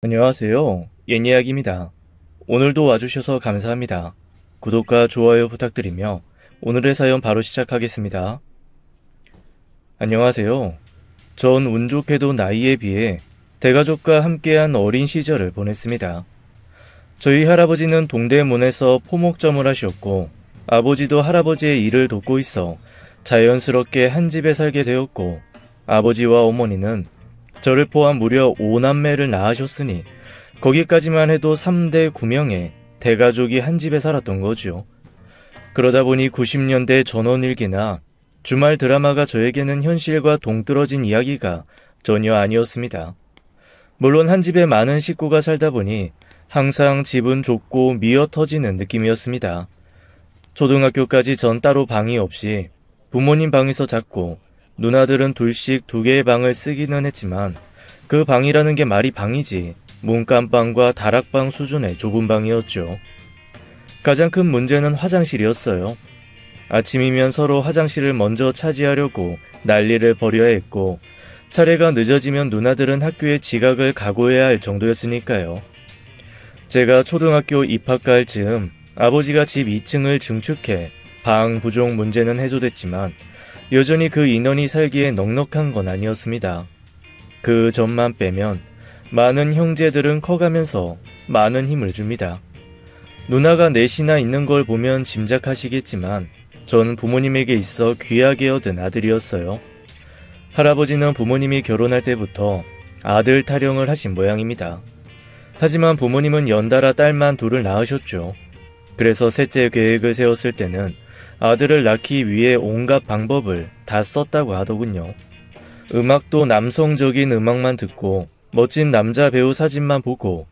안녕하세요. 옛이야기입니다. 오늘도 와주셔서 감사합니다. 구독과 좋아요 부탁드리며 오늘의 사연 바로 시작하겠습니다. 안녕하세요. 전 운 좋게도 나이에 비해 대가족과 함께한 어린 시절을 보냈습니다. 저희 할아버지는 동대문에서 포목점을 하셨고 아버지도 할아버지의 일을 돕고 있어 자연스럽게 한 집에 살게 되었고 아버지와 어머니는 저를 포함 무려 5남매를 낳으셨으니 거기까지만 해도 3대 9명의 대가족이 한 집에 살았던 거죠. 그러다 보니 90년대 전원일기나 주말 드라마가 저에게는 현실과 동떨어진 이야기가 전혀 아니었습니다. 물론 한 집에 많은 식구가 살다 보니 항상 집은 좁고 미어터지는 느낌이었습니다. 초등학교까지 전 따로 방이 없이 부모님 방에서 잤고 누나들은 둘씩 2개의 방을 쓰기는 했지만 그 방이라는 게 말이 방이지 문간방과 다락방 수준의 좁은 방이었죠. 가장 큰 문제는 화장실이었어요. 아침이면 서로 화장실을 먼저 차지하려고 난리를 벌여야 했고 차례가 늦어지면 누나들은 학교에 지각을 각오해야 할 정도였으니까요. 제가 초등학교 입학할 즈음 아버지가 집 2층을 증축해 방 부족 문제는 해소됐지만 여전히 그 인원이 살기에 넉넉한 건 아니었습니다. 그 점만 빼면 많은 형제들은 커가면서 많은 힘을 줍니다. 누나가 넷이나 있는 걸 보면 짐작하시겠지만 전 부모님에게 있어 귀하게 얻은 아들이었어요. 할아버지는 부모님이 결혼할 때부터 아들 타령을 하신 모양입니다. 하지만 부모님은 연달아 딸만 둘을 낳으셨죠. 그래서 셋째 계획을 세웠을 때는 아들을 낳기 위해 온갖 방법을 다 썼다고 하더군요. 음악도 남성적인 음악만 듣고 멋진 남자 배우 사진만 보고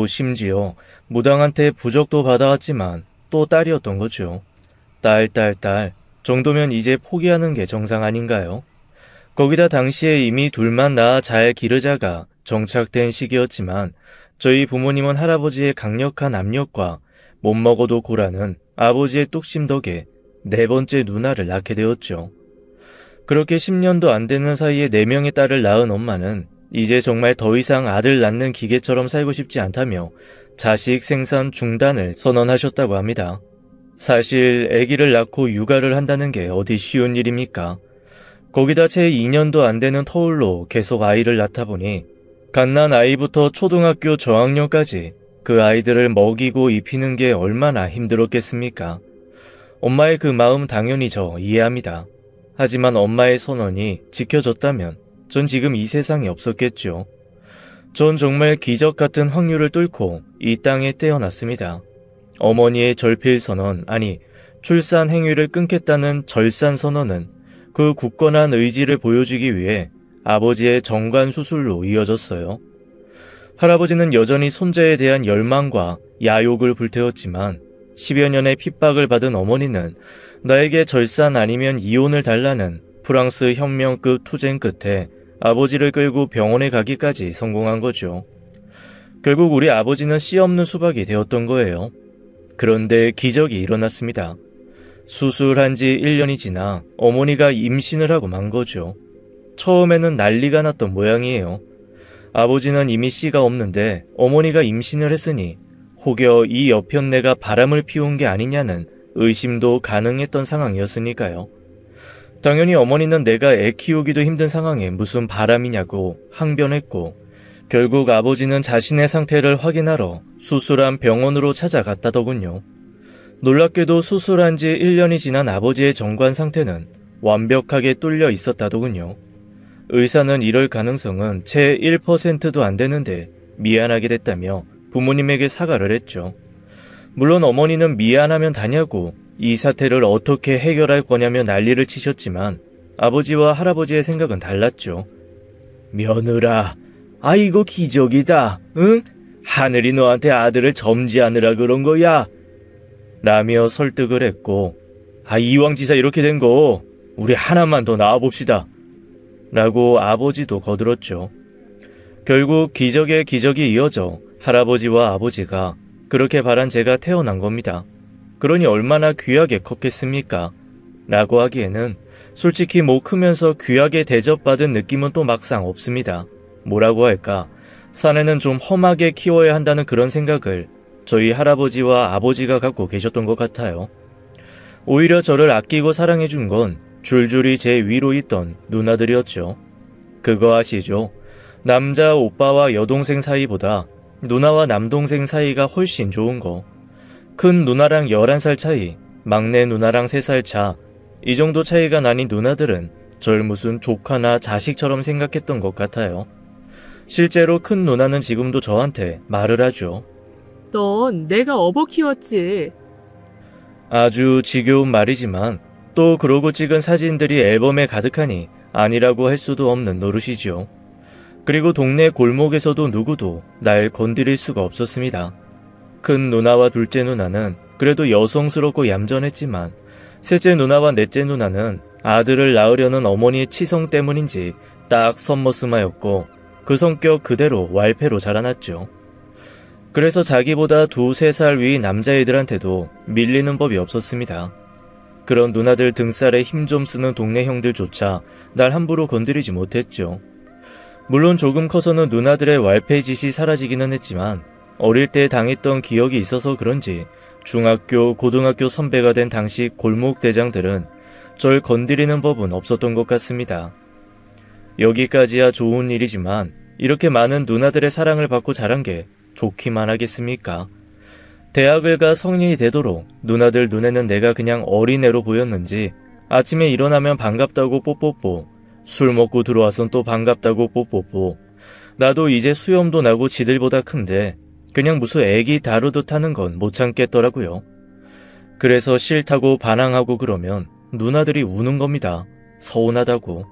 심지어 무당한테 부적도 받아왔지만 또 딸이었던 거죠. 딸 정도면 이제 포기하는 게 정상 아닌가요? 거기다 당시에 이미 둘만 낳아 잘 기르자가 정착된 시기였지만 저희 부모님은 할아버지의 강력한 압력과 못 먹어도 고라는 아버지의 뚝심 덕에 4번째 누나를 낳게 되었죠. 그렇게 10년도 안 되는 사이에 4명의 딸을 낳은 엄마는 이제 정말 더 이상 아들 낳는 기계처럼 살고 싶지 않다며 자식 생산 중단을 선언하셨다고 합니다. 사실 아기를 낳고 육아를 한다는 게 어디 쉬운 일입니까? 거기다 채 2년도 안 되는 터울로 계속 아이를 낳다 보니 갓난 아이부터 초등학교 저학년까지 그 아이들을 먹이고 입히는 게 얼마나 힘들었겠습니까? 엄마의 그 마음 당연히 저 이해합니다. 하지만 엄마의 선언이 지켜졌다면 전 지금 이 세상에 없었겠죠. 전 정말 기적 같은 확률을 뚫고 이 땅에 태어났습니다. 어머니의 절필선언, 아니 출산 행위를 끊겠다는 절산선언은 그 굳건한 의지를 보여주기 위해 아버지의 정관 수술로 이어졌어요. 할아버지는 여전히 손자에 대한 열망과 야욕을 불태웠지만 10여 년의 핍박을 받은 어머니는 나에게 절산 아니면 이혼을 달라는 프랑스 혁명급 투쟁 끝에 아버지를 끌고 병원에 가기까지 성공한 거죠. 결국 우리 아버지는 씨 없는 수박이 되었던 거예요. 그런데 기적이 일어났습니다. 수술한 지 1년이 지나 어머니가 임신을 하고 만 거죠. 처음에는 난리가 났던 모양이에요. 아버지는 이미 씨가 없는데 어머니가 임신을 했으니 혹여 이 여편네가 바람을 피운 게 아니냐는 의심도 가능했던 상황이었으니까요. 당연히 어머니는 내가 애 키우기도 힘든 상황에 무슨 바람이냐고 항변했고 결국 아버지는 자신의 상태를 확인하러 수술한 병원으로 찾아갔다더군요. 놀랍게도 수술한 지 1년이 지난 아버지의 정관 상태는 완벽하게 뚫려 있었다더군요. 의사는 이럴 가능성은 채 1%도 안 되는데 미안하게 됐다며 부모님에게 사과를 했죠. 물론 어머니는 미안하면 다냐고 이 사태를 어떻게 해결할 거냐며 난리를 치셨지만 아버지와 할아버지의 생각은 달랐죠. 며느라, 아이고 기적이다, 응? 하늘이 너한테 아들을 점지하느라 그런 거야. 라며 설득을 했고 이왕지사 이렇게 된 거 우리 하나만 더 낳아봅시다. 라고 아버지도 거들었죠. 결국 기적의 기적이 이어져 할아버지와 아버지가 그렇게 바란 제가 태어난 겁니다. 그러니 얼마나 귀하게 컸겠습니까? 라고 하기에는 솔직히 뭐 크면서 귀하게 대접받은 느낌은 또 막상 없습니다. 뭐라고 할까? 사내는 좀 험하게 키워야 한다는 그런 생각을 저희 할아버지와 아버지가 갖고 계셨던 것 같아요. 오히려 저를 아끼고 사랑해준 건 줄줄이 제 위로 있던 누나들이었죠. 그거 아시죠? 남자 오빠와 여동생 사이보다 누나와 남동생 사이가 훨씬 좋은 거. 큰 누나랑 11살 차이, 막내 누나랑 3살 차, 이 정도 차이가 나닌 누나들은 절 무슨 조카나 자식처럼 생각했던 것 같아요. 실제로 큰 누나는 지금도 저한테 말을 하죠. 넌 내가 업어 키웠지. 아주 지겨운 말이지만 또 그러고 찍은 사진들이 앨범에 가득하니 아니라고 할 수도 없는 노릇이죠. 그리고 동네 골목에서도 누구도 날 건드릴 수가 없었습니다. 큰 누나와 둘째 누나는 그래도 여성스럽고 얌전했지만 셋째 누나와 넷째 누나는 아들을 낳으려는 어머니의 치성 때문인지 딱 선머스마였고 그 성격 그대로 왈패로 자라났죠. 그래서 자기보다 2-3살 위 남자애들한테도 밀리는 법이 없었습니다. 그런 누나들 등살에 힘 좀 쓰는 동네 형들조차 날 함부로 건드리지 못했죠. 물론 조금 커서는 누나들의 왈패짓이 사라지기는 했지만 어릴 때 당했던 기억이 있어서 그런지 중학교, 고등학교 선배가 된 당시 골목 대장들은 절 건드리는 법은 없었던 것 같습니다. 여기까지야 좋은 일이지만 이렇게 많은 누나들의 사랑을 받고 자란 게 좋기만 하겠습니까? 대학을 가 성인이 되도록 누나들 눈에는 내가 그냥 어린애로 보였는지 아침에 일어나면 반갑다고 뽀뽀뽀, 술 먹고 들어와선 또 반갑다고 뽀뽀뽀, 나도 이제 수염도 나고 지들보다 큰데 그냥 무슨 애기 다루듯 하는 건 못 참겠더라고요. 그래서 싫다고 반항하고 그러면 누나들이 우는 겁니다. 서운하다고.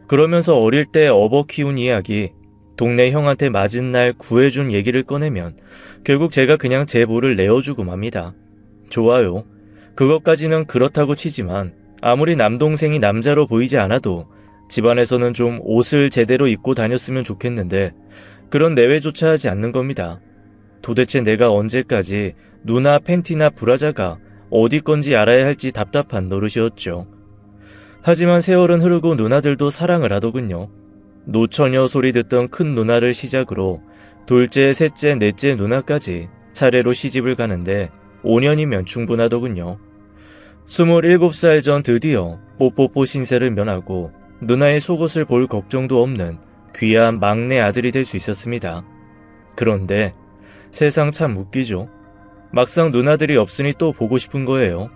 그러면서 어릴 때 업어 키운 이야기, 동네 형한테 맞은 날 구해준 얘기를 꺼내면 결국 제가 그냥 제 볼을 내어주고 맙니다. 좋아요. 그것까지는 그렇다고 치지만 아무리 남동생이 남자로 보이지 않아도 집안에서는 좀 옷을 제대로 입고 다녔으면 좋겠는데 그런 내외조차 하지 않는 겁니다. 도대체 내가 언제까지 누나 팬티나 브라자가 어디 건지 알아야 할지 답답한 노릇이었죠. 하지만 세월은 흐르고 누나들도 사랑을 하더군요. 노처녀 소리 듣던 큰 누나를 시작으로 둘째, 셋째, 넷째 누나까지 차례로 시집을 가는데 5년이면 충분하더군요. 27살 전 드디어 뽀뽀뽀 신세를 면하고 누나의 속옷을 볼 걱정도 없는 귀한 막내 아들이 될 수 있었습니다. 그런데 세상 참 웃기죠. 막상 누나들이 없으니 또 보고 싶은 거예요.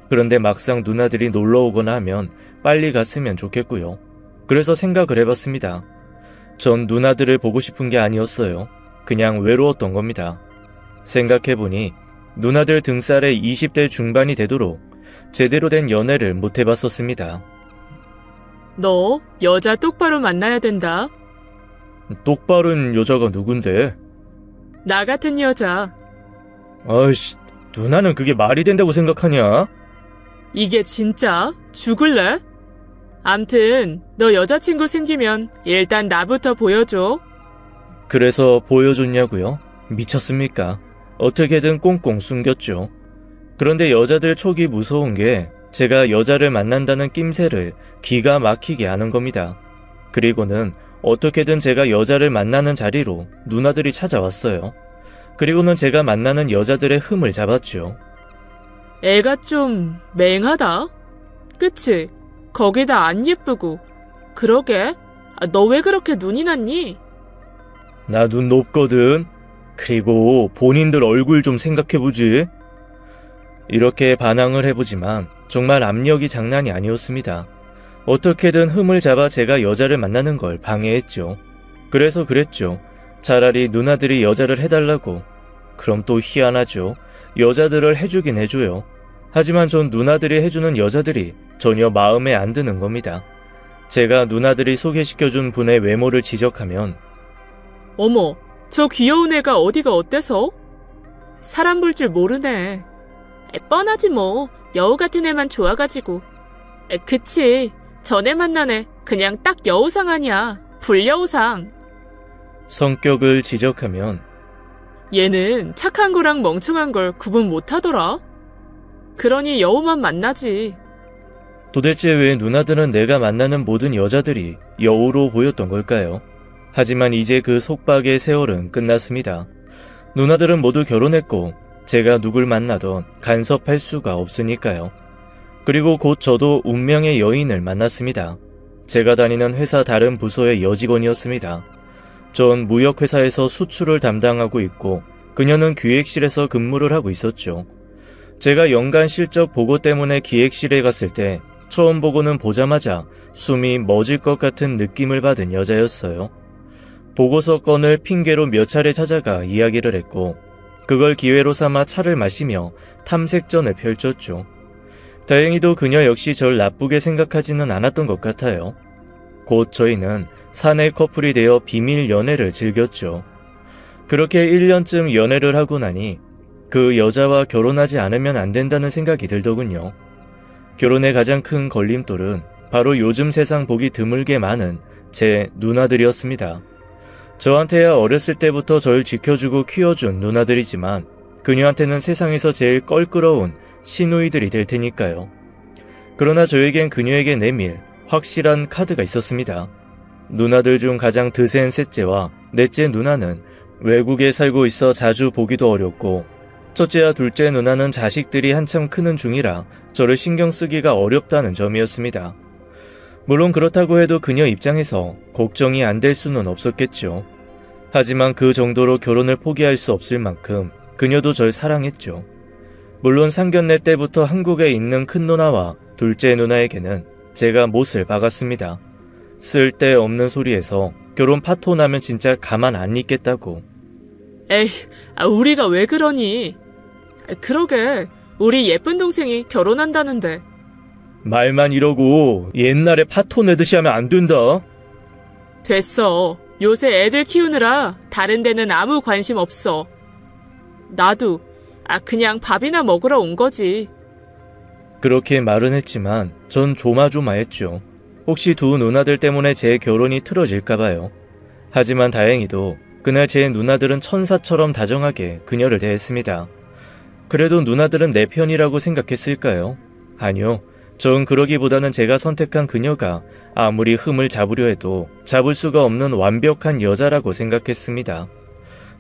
그런데 막상 누나들이 놀러 오거나 하면 빨리 갔으면 좋겠고요. 그래서 생각을 해봤습니다. 전 누나들을 보고 싶은 게 아니었어요. 그냥 외로웠던 겁니다. 생각해보니 누나들 등살에 20대 중반이 되도록 제대로 된 연애를 못 해봤었습니다. 너 여자 똑바로 만나야 된다. 똑바른 여자가 누군데? 나 같은 여자. 아이씨, 누나는 그게 말이 된다고 생각하냐? 이게 진짜? 죽을래? 암튼 너 여자친구 생기면 일단 나부터 보여줘. 그래서 보여줬냐고요? 미쳤습니까? 어떻게든 꽁꽁 숨겼죠. 그런데 여자들 촉이 무서운 게 제가 여자를 만난다는 낌새를 기가 막히게 아는 겁니다. 그리고는 어떻게든 제가 여자를 만나는 자리로 누나들이 찾아왔어요. 그리고는 제가 만나는 여자들의 흠을 잡았죠. 애가 좀 맹하다. 그치? 거기다 안 예쁘고. 그러게. 너 왜 그렇게 눈이 났니? 나 눈 높거든. 그리고 본인들 얼굴 좀 생각해보지. 이렇게 반항을 해보지만 정말 압력이 장난이 아니었습니다. 어떻게든 흠을 잡아 제가 여자를 만나는 걸 방해했죠. 그래서 그랬죠. 차라리 누나들이 여자를 해달라고. 그럼 또 희한하죠. 여자들을 해주긴 해줘요. 하지만 전 누나들이 해주는 여자들이 전혀 마음에 안 드는 겁니다. 제가 누나들이 소개시켜준 분의 외모를 지적하면 어머, 저 귀여운 애가 어디가 어때서? 사람 볼 줄 모르네. 뻔하지 뭐. 여우 같은 애만 좋아가지고. 그치. 전에 만난 애 그냥 딱 여우상 아니야. 불여우상. 성격을 지적하면 얘는 착한 거랑 멍청한 걸 구분 못하더라. 그러니 여우만 만나지. 도대체 왜 누나들은 내가 만나는 모든 여자들이 여우로 보였던 걸까요? 하지만 이제 그 속박의 세월은 끝났습니다. 누나들은 모두 결혼했고 제가 누굴 만나던 간섭할 수가 없으니까요. 그리고 곧 저도 운명의 여인을 만났습니다. 제가 다니는 회사 다른 부서의 여직원이었습니다. 전 무역회사에서 수출을 담당하고 있고 그녀는 기획실에서 근무를 하고 있었죠. 제가 연간 실적 보고 때문에 기획실에 갔을 때 처음 보고는 보자마자 숨이 멎을 것 같은 느낌을 받은 여자였어요. 보고서 건을 핑계로 몇 차례 찾아가 이야기를 했고 그걸 기회로 삼아 차를 마시며 탐색전을 펼쳤죠. 다행히도 그녀 역시 절 나쁘게 생각하지는 않았던 것 같아요. 곧 저희는 사내 커플이 되어 비밀 연애를 즐겼죠. 그렇게 1년쯤 연애를 하고 나니 그 여자와 결혼하지 않으면 안 된다는 생각이 들더군요. 결혼의 가장 큰 걸림돌은 바로 요즘 세상 보기 드물게 많은 제 누나들이었습니다. 저한테야 어렸을 때부터 절 지켜주고 키워준 누나들이지만 그녀한테는 세상에서 제일 껄끄러운 시누이들이 될 테니까요. 그러나 저에겐 그녀에게 내밀 확실한 카드가 있었습니다. 누나들 중 가장 드센 셋째와 넷째 누나는 외국에 살고 있어 자주 보기도 어렵고 첫째와 둘째 누나는 자식들이 한참 크는 중이라 저를 신경 쓰기가 어렵다는 점이었습니다. 물론 그렇다고 해도 그녀 입장에서 걱정이 안 될 수는 없었겠죠. 하지만 그 정도로 결혼을 포기할 수 없을 만큼 그녀도 절 사랑했죠. 물론 상견례 때부터 한국에 있는 큰 누나와 둘째 누나에게는 제가 못을 박았습니다. 쓸데없는 소리에서 결혼 파토 나면 진짜 가만 안 있겠다고. 에이, 우리가 왜 그러니? 그러게, 우리 예쁜 동생이 결혼한다는데. 말만 이러고 옛날에 파토 내듯이 하면 안 된다. 됐어. 요새 애들 키우느라 다른 데는 아무 관심 없어. 나도 그냥 밥이나 먹으러 온 거지. 그렇게 말은 했지만 전 조마조마했죠. 혹시 두 누나들 때문에 제 결혼이 틀어질까봐요. 하지만 다행히도 그날 제 누나들은 천사처럼 다정하게 그녀를 대했습니다. 그래도 누나들은 내 편이라고 생각했을까요? 아니요. 전 그러기보다는 제가 선택한 그녀가 아무리 흠을 잡으려 해도 잡을 수가 없는 완벽한 여자라고 생각했습니다.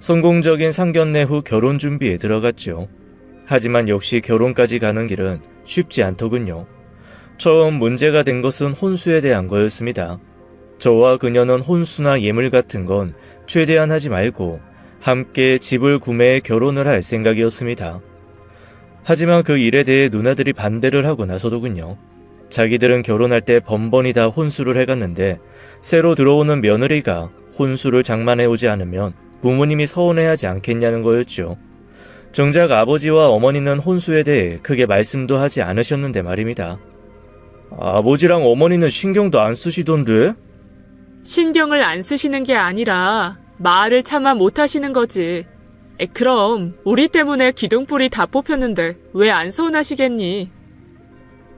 성공적인 상견례 후 결혼 준비에 들어갔죠. 하지만 역시 결혼까지 가는 길은 쉽지 않더군요. 처음 문제가 된 것은 혼수에 대한 거였습니다. 저와 그녀는 혼수나 예물 같은 건 최대한 하지 말고 함께 집을 구매해 결혼을 할 생각이었습니다. 하지만 그 일에 대해 누나들이 반대를 하고 나서더군요. 자기들은 결혼할 때 번번이 다 혼수를 해갔는데 새로 들어오는 며느리가 혼수를 장만해오지 않으면 부모님이 서운해하지 않겠냐는 거였죠. 정작 아버지와 어머니는 혼수에 대해 크게 말씀도 하지 않으셨는데 말입니다. 아버지랑 어머니는 신경도 안 쓰시던데? 신경을 안 쓰시는 게 아니라 말을 차마 못 하시는 거지. 그럼 우리 때문에 기둥뿌리 다 뽑혔는데 왜 안 서운하시겠니?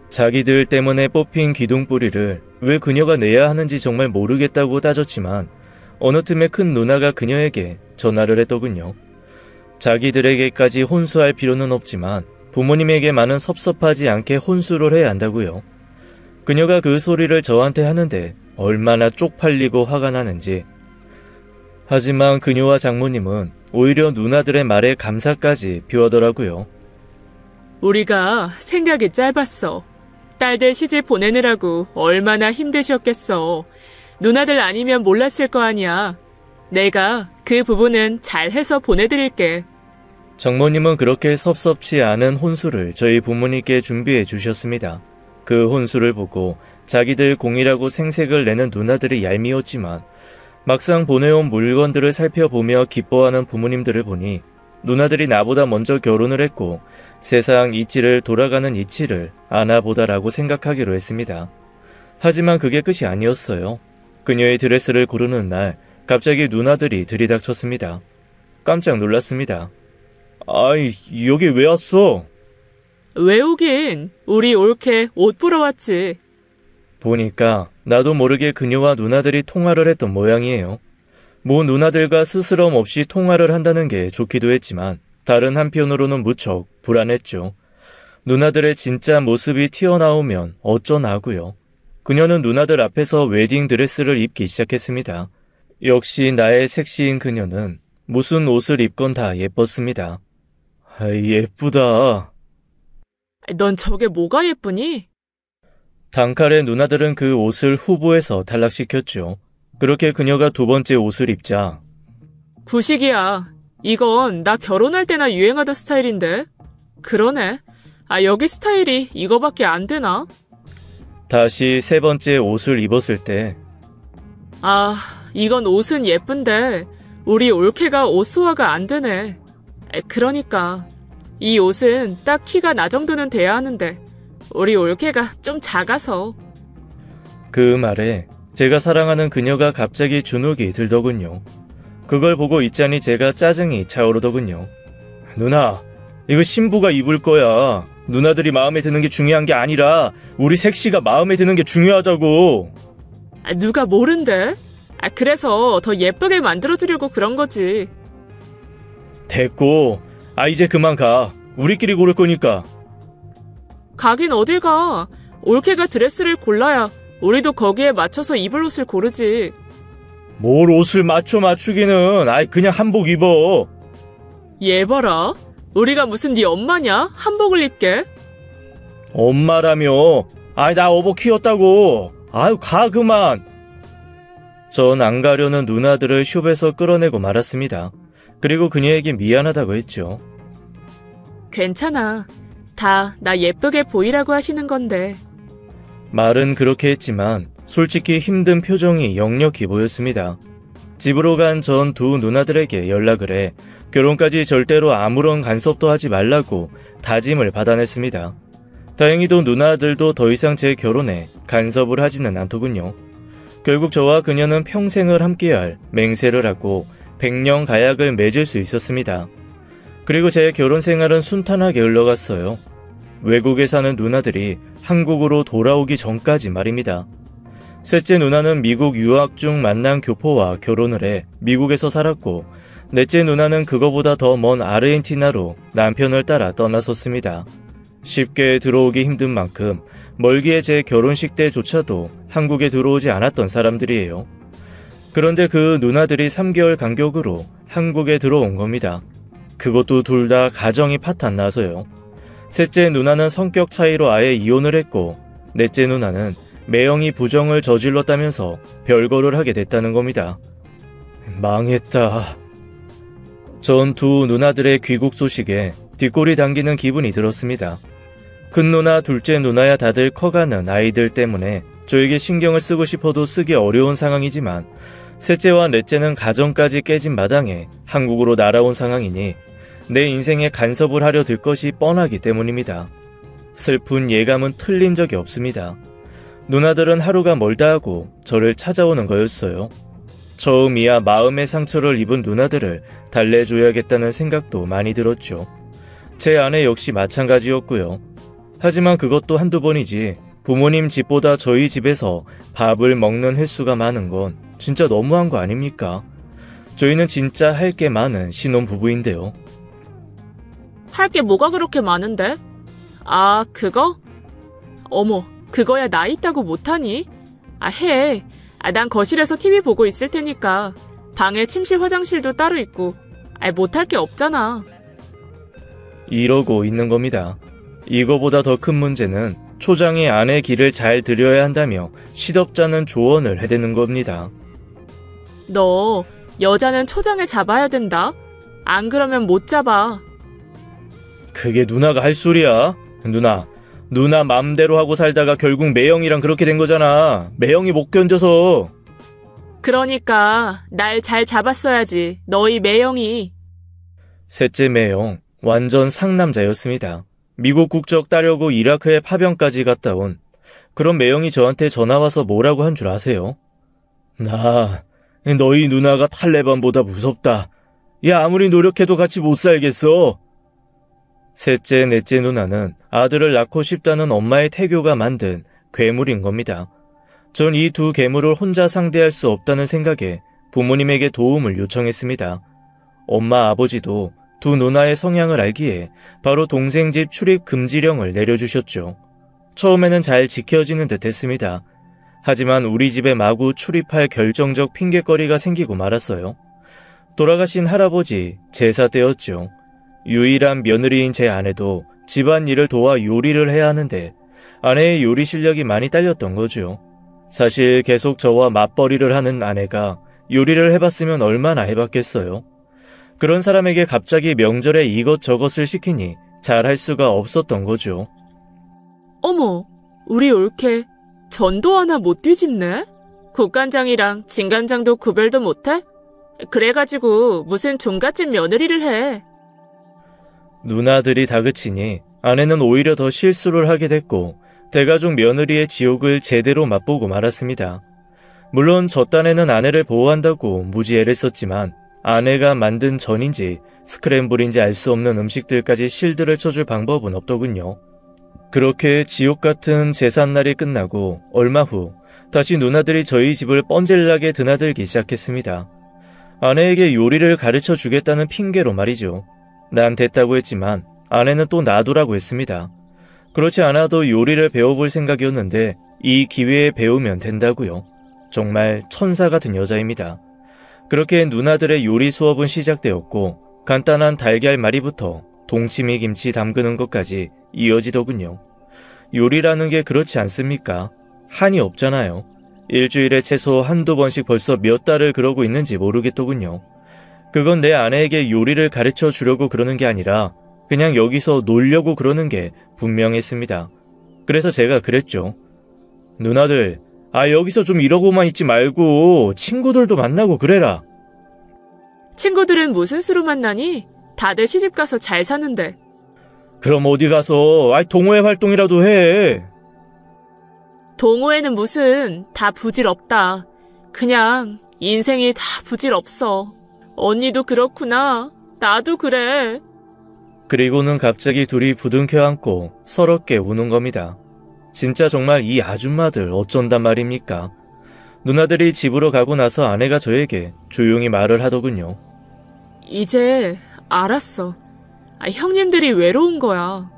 자기들 때문에 뽑힌 기둥뿌리를 왜 그녀가 내야 하는지 정말 모르겠다고 따졌지만 어느 틈에 큰 누나가 그녀에게 전화를 했더군요. 자기들에게까지 혼수할 필요는 없지만 부모님에게만은 섭섭하지 않게 혼수를 해야 한다고요. 그녀가 그 소리를 저한테 하는데 얼마나 쪽팔리고 화가 나는지. 하지만 그녀와 장모님은 오히려 누나들의 말에 감사까지 표하더라고요. 우리가 생각이 짧았어. 딸들 시집 보내느라고 얼마나 힘드셨겠어. 누나들 아니면 몰랐을 거 아니야. 내가 그 부분은 잘해서 보내드릴게. 장모님은 그렇게 섭섭치 않은 혼수를 저희 부모님께 준비해 주셨습니다. 그 혼수를 보고 자기들 공이라고 생색을 내는 누나들이 얄미웠지만 막상 보내온 물건들을 살펴보며 기뻐하는 부모님들을 보니 누나들이 나보다 먼저 결혼을 했고 세상 이치를 돌아가는 이치를 아나보다라고 생각하기로 했습니다. 하지만 그게 끝이 아니었어요. 그녀의 드레스를 고르는 날 갑자기 누나들이 들이닥쳤습니다. 깜짝 놀랐습니다. 아이, 여기 왜 왔어? 왜 오긴? 우리 올케 옷 보러 왔지. 보니까 나도 모르게 그녀와 누나들이 통화를 했던 모양이에요. 모 누나들과 스스럼 없이 통화를 한다는 게 좋기도 했지만 다른 한편으로는 무척 불안했죠. 누나들의 진짜 모습이 튀어나오면 어쩌나 하고요. 그녀는 누나들 앞에서 웨딩 드레스를 입기 시작했습니다. 역시 나의 섹시인 그녀는 무슨 옷을 입건 다 예뻤습니다. 예쁘다. 넌 저게 뭐가 예쁘니? 단칼에 누나들은 그 옷을 후보에서 탈락시켰죠. 그렇게 그녀가 두 번째 옷을 입자. 구식이야. 이건 나 결혼할 때나 유행하던 스타일인데. 그러네. 여기 스타일이 이거밖에 안 되나? 다시 세 번째 옷을 입었을 때 이건 옷은 예쁜데 우리 올케가 옷 소화가 안 되네. 그러니까 이 옷은 딱 키가 나 정도는 돼야 하는데 우리 올케가 좀 작아서. 그 말에 제가 사랑하는 그녀가 갑자기 주눅이 들더군요. 그걸 보고 있자니 제가 짜증이 차오르더군요. 누나, 이거 신부가 입을 거야. 누나들이 마음에 드는 게 중요한 게 아니라 우리 섹시가 마음에 드는 게 중요하다고. 누가 모른대? 그래서 더 예쁘게 만들어주려고 그런 거지. 됐고, 이제 그만 가. 우리끼리 고를 거니까. 가긴 어딜 가. 올케가 드레스를 골라야 우리도 거기에 맞춰서 입을 옷을 고르지. 뭘 옷을 맞추기는. 그냥 한복 입어. 얘 봐라. 우리가 무슨 네 엄마냐? 한복을 입게. 엄마라며. 나 어버 키웠다고. 가 그만. 전 안 가려는 누나들을 숍에서 끌어내고 말았습니다. 그리고 그녀에게 미안하다고 했죠. 괜찮아. 다 나 예쁘게 보이라고 하시는 건데. 말은 그렇게 했지만 솔직히 힘든 표정이 역력히 보였습니다. 집으로 간 전 두 누나들에게 연락을 해 결혼까지 절대로 아무런 간섭도 하지 말라고 다짐을 받아냈습니다. 다행히도 누나들도 더 이상 제 결혼에 간섭을 하지는 않더군요. 결국 저와 그녀는 평생을 함께할 맹세를 하고 백년 가약을 맺을 수 있었습니다. 그리고 제 결혼 생활은 순탄하게 흘러갔어요. 외국에 사는 누나들이 한국으로 돌아오기 전까지 말입니다. 셋째 누나는 미국 유학 중 만난 교포와 결혼을 해 미국에서 살았고, 넷째 누나는 그거보다 더 먼 아르헨티나로 남편을 따라 떠나섰습니다. 쉽게 들어오기 힘든 만큼 멀기에 제 결혼식 때조차도 한국에 들어오지 않았던 사람들이에요. 그런데 그 누나들이 3개월 간격으로 한국에 들어온 겁니다. 그것도 둘 다 가정이 파탄 나서요. 셋째 누나는 성격 차이로 아예 이혼을 했고, 넷째 누나는 매형이 부정을 저질렀다면서 별거를 하게 됐다는 겁니다. 망했다. 전 두 누나들의 귀국 소식에 뒷골이 당기는 기분이 들었습니다. 큰 누나, 둘째 누나야 다들 커가는 아이들 때문에 저에게 신경을 쓰고 싶어도 쓰기 어려운 상황이지만, 셋째와 넷째는 가정까지 깨진 마당에 한국으로 날아온 상황이니 내 인생에 간섭을 하려 들 것이 뻔하기 때문입니다. 슬픈 예감은 틀린 적이 없습니다. 누나들은 하루가 멀다 하고 저를 찾아오는 거였어요. 처음이야 마음의 상처를 입은 누나들을 달래줘야겠다는 생각도 많이 들었죠. 제 아내 역시 마찬가지였고요. 하지만 그것도 한두 번이지 부모님 집보다 저희 집에서 밥을 먹는 횟수가 많은 건 진짜 너무한 거 아닙니까? 저희는 진짜 할 게 많은 신혼부부인데요. 할 게 뭐가 그렇게 많은데? 그거? 어머, 그거야 나 있다고 못하니? 해. 난 거실에서 TV 보고 있을 테니까. 방에 침실 화장실도 따로 있고. 못할 게 없잖아. 이러고 있는 겁니다. 이거보다 더 큰 문제는 초장이 아내 길을 잘 들여야 한다며 시덥잖은 조언을 해대는 겁니다. 너 여자는 초장을 잡아야 된다. 안 그러면 못 잡아. 그게 누나가 할 소리야? 누나 맘대로 하고 살다가 결국 매형이랑 그렇게 된 거잖아. 매형이 못 견뎌서. 그러니까 날 잘 잡았어야지. 너희 매형이. 셋째 매형, 완전 상남자였습니다. 미국 국적 따려고 이라크에 파병까지 갔다 온 그런 매형이 저한테 전화와서 뭐라고 한 줄 아세요? 너희 누나가 탈레반보다 무섭다. 야, 아무리 노력해도 같이 못 살겠어. 셋째, 넷째 누나는 아들을 낳고 싶다는 엄마의 태교가 만든 괴물인 겁니다. 전 이 두 괴물을 혼자 상대할 수 없다는 생각에 부모님에게 도움을 요청했습니다. 엄마, 아버지도 두 누나의 성향을 알기에 바로 동생 집 출입 금지령을 내려주셨죠. 처음에는 잘 지켜지는 듯 했습니다. 하지만 우리 집에 마구 출입할 결정적 핑곗거리가 생기고 말았어요. 돌아가신 할아버지 제사 때였죠. 유일한 며느리인 제 아내도 집안일을 도와 요리를 해야 하는데 아내의 요리 실력이 많이 딸렸던 거죠. 사실 계속 저와 맞벌이를 하는 아내가 요리를 해봤으면 얼마나 해봤겠어요. 그런 사람에게 갑자기 명절에 이것저것을 시키니 잘할 수가 없었던 거죠. 어머, 우리 올케 전도 하나 못 뒤집네? 국간장이랑 진간장도 구별도 못해? 그래가지고 무슨 종갓집 며느리를 해. 누나들이 다그치니 아내는 오히려 더 실수를 하게 됐고 대가족 며느리의 지옥을 제대로 맛보고 말았습니다. 물론 저 딴에는 아내를 보호한다고 무지 애를 썼지만 아내가 만든 전인지 스크램블인지 알 수 없는 음식들까지 실드를 쳐줄 방법은 없더군요. 그렇게 지옥 같은 제삿날이 끝나고 얼마 후 다시 누나들이 저희 집을 뻔질나게 드나들기 시작했습니다. 아내에게 요리를 가르쳐 주겠다는 핑계로 말이죠. 난 됐다고 했지만 아내는 또 놔두라고 했습니다. 그렇지 않아도 요리를 배워볼 생각이었는데 이 기회에 배우면 된다고요. 정말 천사 같은 여자입니다. 그렇게 누나들의 요리 수업은 시작되었고 간단한 달걀말이부터 동치미 김치 담그는 것까지 이어지더군요. 요리라는 게 그렇지 않습니까? 한이 없잖아요. 일주일에 최소 한두 번씩 벌써 몇 달을 그러고 있는지 모르겠더군요. 그건 내 아내에게 요리를 가르쳐 주려고 그러는 게 아니라 그냥 여기서 놀려고 그러는 게 분명했습니다. 그래서 제가 그랬죠. 누나들, 여기서 좀 이러고만 있지 말고 친구들도 만나고 그래라. 친구들은 무슨 수로 만나니? 다들 시집가서 잘 사는데. 그럼 어디 가서 동호회 활동이라도 해. 동호회는 무슨 다 부질없다. 그냥 인생이 다 부질없어. 언니도 그렇구나. 나도 그래. 그리고는 갑자기 둘이 부둥켜 안고 서럽게 우는 겁니다. 진짜 정말 이 아줌마들 어쩐단 말입니까? 누나들이 집으로 가고 나서 아내가 저에게 조용히 말을 하더군요. 이제 알았어. 형님들이 외로운 거야.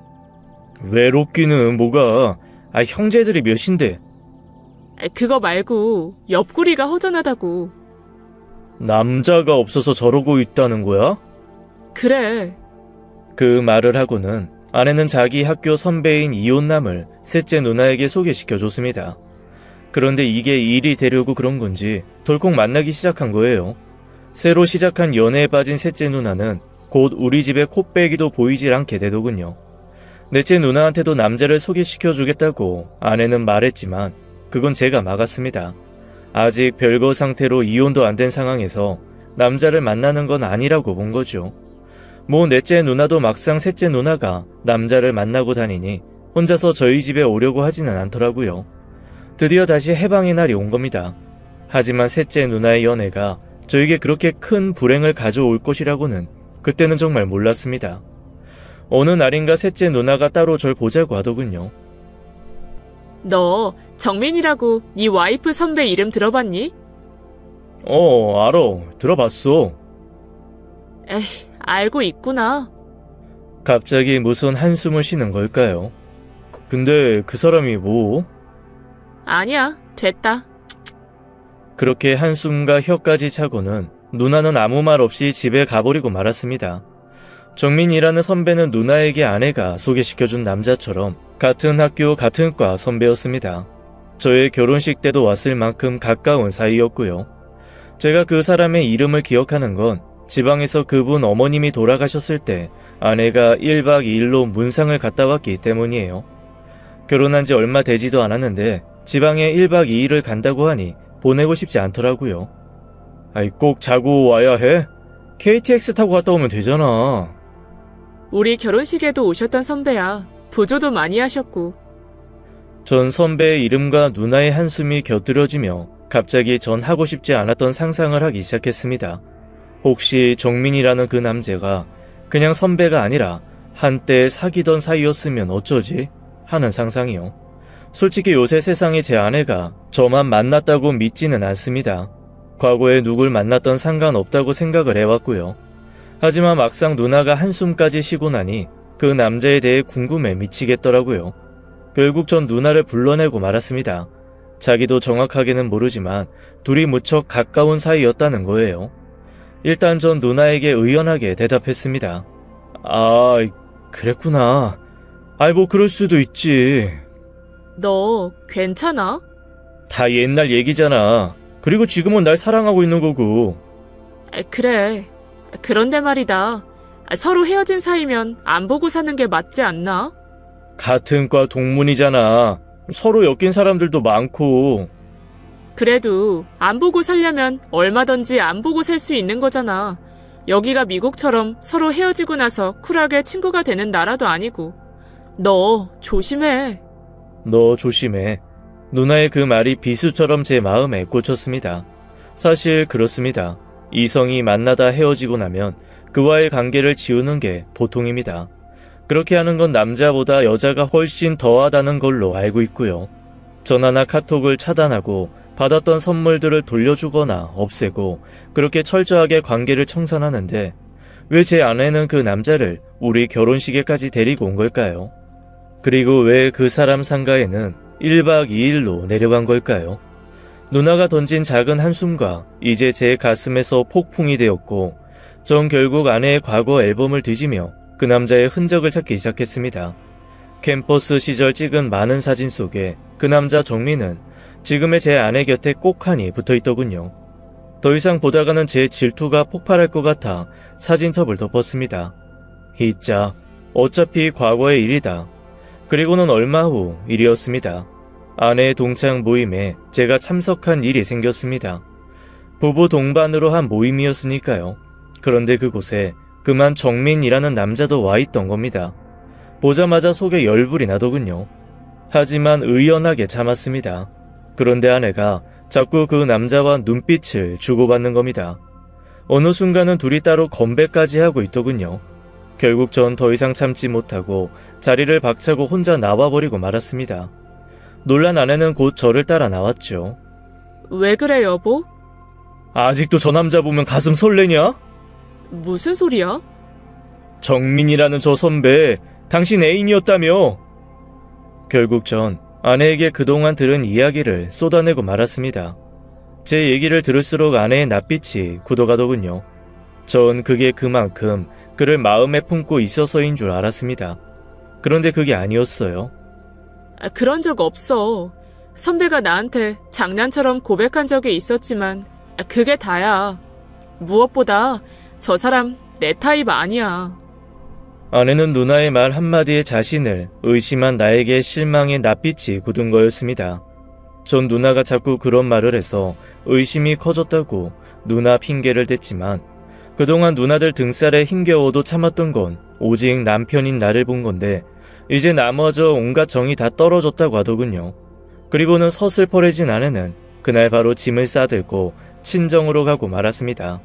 외롭기는 뭐가. 형제들이 몇인데. 그거 말고 옆구리가 허전하다고. 남자가 없어서 저러고 있다는 거야? 그래. 그 말을 하고는 아내는 자기 학교 선배인 이혼남을 셋째 누나에게 소개시켜줬습니다. 그런데 이게 일이 되려고 그런 건지 덜컥 만나기 시작한 거예요. 새로 시작한 연애에 빠진 셋째 누나는 곧 우리 집에 콧배기도 보이질 않게 되더군요. 넷째 누나한테도 남자를 소개시켜주겠다고 아내는 말했지만 그건 제가 막았습니다. 아직 별거 상태로 이혼도 안 된 상황에서 남자를 만나는 건 아니라고 본 거죠. 뭐 넷째 누나도 막상 셋째 누나가 남자를 만나고 다니니 혼자서 저희 집에 오려고 하지는 않더라고요. 드디어 다시 해방의 날이 온 겁니다. 하지만 셋째 누나의 연애가 저에게 그렇게 큰 불행을 가져올 것이라고는 그때는 정말 몰랐습니다. 어느 날인가 셋째 누나가 따로 절 보자고 하더군요. 너 정민이라고 네 와이프 선배 이름 들어봤니? 알아. 들어봤어. 에이, 알고 있구나. 갑자기 무슨 한숨을 쉬는 걸까요? 근데 그 사람이 뭐? 아니야, 됐다. 그렇게 한숨과 혀까지 차고는 누나는 아무 말 없이 집에 가버리고 말았습니다. 정민이라는 선배는 누나에게 아내가 소개시켜준 남자처럼 같은 학교 같은 과 선배였습니다. 저의 결혼식 때도 왔을 만큼 가까운 사이였고요. 제가 그 사람의 이름을 기억하는 건 지방에서 그분 어머님이 돌아가셨을 때 아내가 1박 2일로 문상을 갔다 왔기 때문이에요. 결혼한 지 얼마 되지도 않았는데 지방에 1박 2일을 간다고 하니 보내고 싶지 않더라고요. 꼭 자고 와야 해? KTX 타고 갔다 오면 되잖아. 우리 결혼식에도 오셨던 선배야. 부조도 많이 하셨고. 전 선배의 이름과 누나의 한숨이 곁들여지며 갑자기 전 하고 싶지 않았던 상상을 하기 시작했습니다. 혹시 정민이라는 그 남자가 그냥 선배가 아니라 한때 사귀던 사이였으면 어쩌지? 하는 상상이요. 솔직히 요새 세상에 제 아내가 저만 만났다고 믿지는 않습니다. 과거에 누굴 만났던 상관없다고 생각을 해왔고요. 하지만 막상 누나가 한숨까지 쉬고 나니 그 남자에 대해 궁금해 미치겠더라고요. 결국 전 누나를 불러내고 말았습니다. 자기도 정확하게는 모르지만 둘이 무척 가까운 사이였다는 거예요. 일단 전 누나에게 의연하게 대답했습니다. 아, 그랬구나. 아이, 뭐 그럴 수도 있지. 너 괜찮아? 다 옛날 얘기잖아. 그리고 지금은 날 사랑하고 있는 거고. 그래. 그런데 말이다. 서로 헤어진 사이면 안 보고 사는 게 맞지 않나? 같은 과 동문이잖아. 서로 엮인 사람들도 많고. 그래도 안 보고 살려면 얼마든지 안 보고 살 수 있는 거잖아. 여기가 미국처럼 서로 헤어지고 나서 쿨하게 친구가 되는 나라도 아니고. 너 조심해. 너 조심해. 누나의 그 말이 비수처럼 제 마음에 꽂혔습니다. 사실 그렇습니다. 이성이 만나다 헤어지고 나면 그와의 관계를 지우는 게 보통입니다. 그렇게 하는 건 남자보다 여자가 훨씬 더하다는 걸로 알고 있고요. 전화나 카톡을 차단하고 받았던 선물들을 돌려주거나 없애고 그렇게 철저하게 관계를 청산하는데 왜 제 아내는 그 남자를 우리 결혼식에까지 데리고 온 걸까요? 그리고 왜 그 사람 상가에는 1박 2일로 내려간 걸까요? 누나가 던진 작은 한숨과 이제 제 가슴에서 폭풍이 되었고 전 결국 아내의 과거 앨범을 뒤지며 그 남자의 흔적을 찾기 시작했습니다. 캠퍼스 시절 찍은 많은 사진 속에 그 남자 정민은 지금의 제 아내 곁에 꼭하니 붙어있더군요. 더 이상 보다가는 제 질투가 폭발할 것 같아 사진첩을 덮었습니다. 이자, 어차피 과거의 일이다. 그리고는 얼마 후 일이었습니다. 아내의 동창 모임에 제가 참석한 일이 생겼습니다. 부부 동반으로 한 모임이었으니까요. 그런데 그곳에 그만 정민이라는 남자도 와 있던 겁니다. 보자마자 속에 열불이 나더군요. 하지만 의연하게 참았습니다. 그런데 아내가 자꾸 그 남자와 눈빛을 주고받는 겁니다. 어느 순간은 둘이 따로 건배까지 하고 있더군요. 결국 전 더 이상 참지 못하고 자리를 박차고 혼자 나와버리고 말았습니다. 놀란 아내는 곧 저를 따라 나왔죠. 왜 그래, 여보? 아직도 저 남자 보면 가슴 설레냐? 무슨 소리야? 정민이라는 저 선배, 당신 애인이었다며? 결국 전 아내에게 그동안 들은 이야기를 쏟아내고 말았습니다. 제 얘기를 들을수록 아내의 낯빛이 굳어가더군요. 전 그게 그만큼 그를 마음에 품고 있어서인 줄 알았습니다. 그런데 그게 아니었어요. 그런 적 없어. 선배가 나한테 장난처럼 고백한 적이 있었지만 그게 다야. 무엇보다 저 사람 내 타입 아니야. 아내는 누나의 말 한마디에 자신을 의심한 나에게 실망의 낯빛이 굳은 거였습니다. 전 누나가 자꾸 그런 말을 해서 의심이 커졌다고 누나 핑계를 댔지만 그동안 누나들 등살에 힘겨워도 참았던 건 오직 남편인 나를 본 건데 이제 나머져 온갖 정이 다 떨어졌다고 하더군요. 그리고는 서슬퍼레진 아내는 그날 바로 짐을 싸들고 친정으로 가고 말았습니다.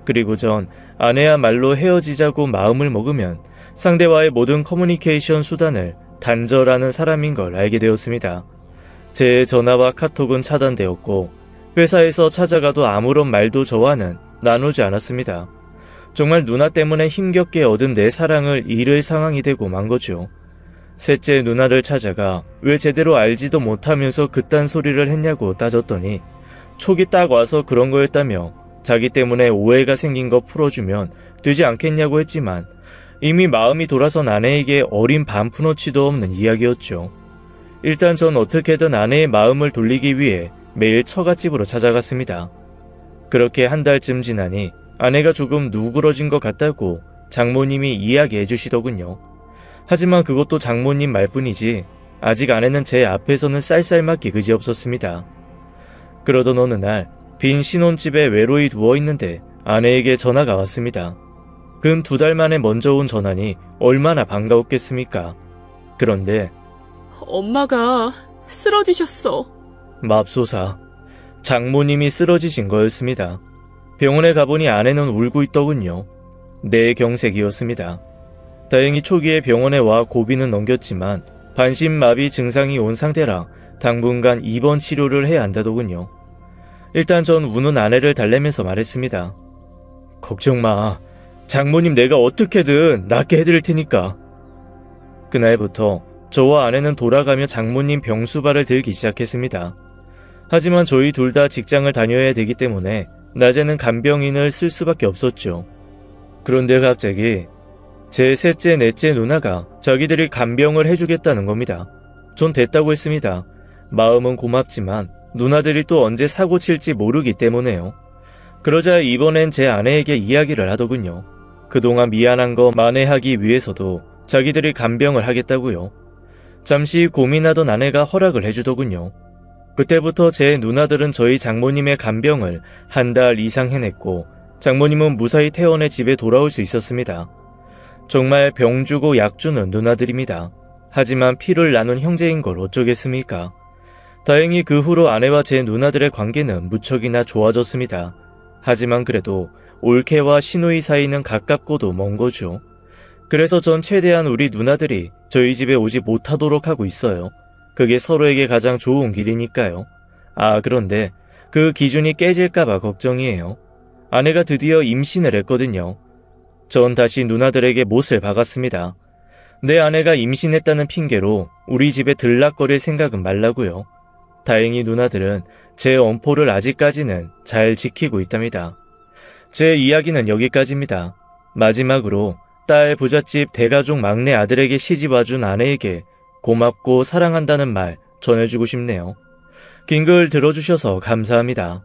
그리고 전 아내야말로 헤어지자고 마음을 먹으면 상대와의 모든 커뮤니케이션 수단을 단절하는 사람인 걸 알게 되었습니다. 제 전화와 카톡은 차단되었고 회사에서 찾아가도 아무런 말도 저와는 나누지 않았습니다. 정말 누나 때문에 힘겹게 얻은 내 사랑을 잃을 상황이 되고 만 거죠. 셋째 누나를 찾아가 왜 제대로 알지도 못하면서 그딴 소리를 했냐고 따졌더니 촉이 딱 와서 그런 거였다며 자기 때문에 오해가 생긴 거 풀어주면 되지 않겠냐고 했지만 이미 마음이 돌아선 아내에게 어린 반푼어치도 없는 이야기였죠. 일단 전 어떻게든 아내의 마음을 돌리기 위해 매일 처갓집으로 찾아갔습니다. 그렇게 한 달쯤 지나니 아내가 조금 누그러진 것 같다고 장모님이 이야기해 주시더군요. 하지만 그것도 장모님 말뿐이지 아직 아내는 제 앞에서는 쌀쌀맞기 그지없었습니다. 그러던 어느 날 빈 신혼집에 외로이 누워있는데 아내에게 전화가 왔습니다. 근 2달 만에 먼저 온 전화니 얼마나 반가웠겠습니까? 그런데 엄마가 쓰러지셨어. 맙소사, 장모님이 쓰러지신 거였습니다. 병원에 가보니 아내는 울고 있더군요. 뇌경색이었습니다. 다행히 초기에 병원에 와 고비는 넘겼지만 반신마비 증상이 온 상태라 당분간 입원 치료를 해야 한다더군요. 일단 전 우는 아내를 달래면서 말했습니다. 걱정 마. 장모님 내가 어떻게든 낫게 해드릴 테니까. 그날부터 저와 아내는 돌아가며 장모님 병수발을 들기 시작했습니다. 하지만 저희 둘 다 직장을 다녀야 되기 때문에 낮에는 간병인을 쓸 수밖에 없었죠. 그런데 갑자기 제 셋째, 넷째 누나가 자기들이 간병을 해주겠다는 겁니다. 전 됐다고 했습니다. 마음은 고맙지만 누나들이 또 언제 사고 칠지 모르기 때문에요. 그러자 이번엔 제 아내에게 이야기를 하더군요. 그동안 미안한 거 만회하기 위해서도 자기들이 간병을 하겠다고요. 잠시 고민하던 아내가 허락을 해주더군요. 그때부터 제 누나들은 저희 장모님의 간병을 한 달 이상 해냈고 장모님은 무사히 퇴원해 집에 돌아올 수 있었습니다. 정말 병 주고 약 주는 누나들입니다. 하지만 피를 나눈 형제인 걸 어쩌겠습니까? 다행히 그 후로 아내와 제 누나들의 관계는 무척이나 좋아졌습니다. 하지만 그래도 올케와 시누이 사이는 가깝고도 먼 거죠. 그래서 전 최대한 우리 누나들이 저희 집에 오지 못하도록 하고 있어요. 그게 서로에게 가장 좋은 길이니까요. 그런데 그 기준이 깨질까봐 걱정이에요. 아내가 드디어 임신을 했거든요. 전 다시 누나들에게 못을 박았습니다. 내 아내가 임신했다는 핑계로 우리 집에 들락거릴 생각은 말라고요. 다행히 누나들은 제 엄포를 아직까지는 잘 지키고 있답니다. 제 이야기는 여기까지입니다. 마지막으로 딸 부잣집 대가족 막내 아들에게 시집 와준 아내에게 고맙고 사랑한다는 말 전해주고 싶네요. 긴 글 들어주셔서 감사합니다.